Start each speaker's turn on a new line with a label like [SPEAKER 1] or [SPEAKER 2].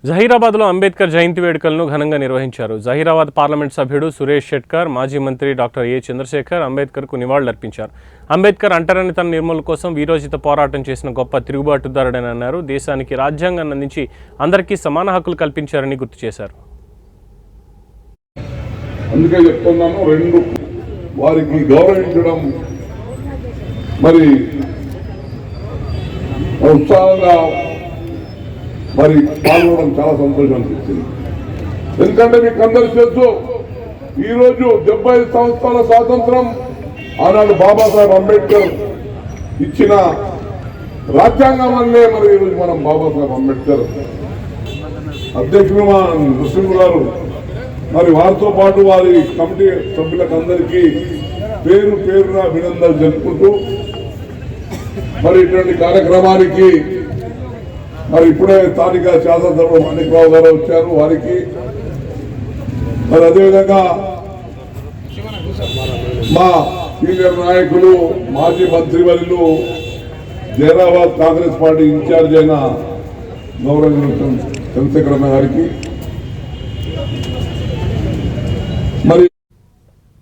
[SPEAKER 1] జహీరాబాద్లో అంబేద్కర్ జయంతి వేడుకలను ఘనంగా నిర్వహించారు. జహీరాబాద్ పార్లమెంట్ సభ్యుడు సురేష్ షెట్కర్, మాజీ మంత్రి డాక్టర్ ఏ చంద్రశేఖర్ అంబేద్కర్కు నివాళులర్పించారు. అంబేద్కర్ అంటరానితన నిర్మూలన కోసం వీరోచిత పోరాటం చేసిన గొప్ప తిరుగుబాటుదారుడని అన్నారు. దేశానికి రాజ్యాంగాన్ని అందించి అందరికీ సమాన హక్కులు కల్పించారని గుర్తు చేశారు.
[SPEAKER 2] అందుకే చెప్తున్నాను, రెండు వారికి గౌరవించడం మరి ఉత్సాహంగా మరి పాల్గొనడం చాలా సంతోషం అనిపించింది. ఎందుకంటే మీకు అందరి తెలుసు, ఈరోజు 75 సంవత్సరాల స్వాతంత్రం ఆనాడు బాబాసాహెబ్ అంబేద్కర్ ఇచ్చిన రాజ్యాంగం వల్లే మరి ఈరోజు మనం బాబాసాహెబ్ అంబేద్కర్ అధ్యక్షుడు మా నరసింహ గారు మరి వారితో పాటు వారి కమిటీ సభ్యులకు అందరికీ పేరు పేరున అభినందనలు జరుపుకుంటూ మరి ఇటువంటి కార్యక్రమానికి మరి ఇప్పుడే స్థానిక శాసనసభ మాణిక్రావు గారు వచ్చారు, వారికి మరి అదేవిధంగా మా సీనియర్ నాయకులు మాజీ మంత్రివర్యులు జైరాబాద్ కాంగ్రెస్ పార్టీ ఇన్ఛార్జ్ అయిన గౌరవ చంద్రశేఖర్ గారికి మరి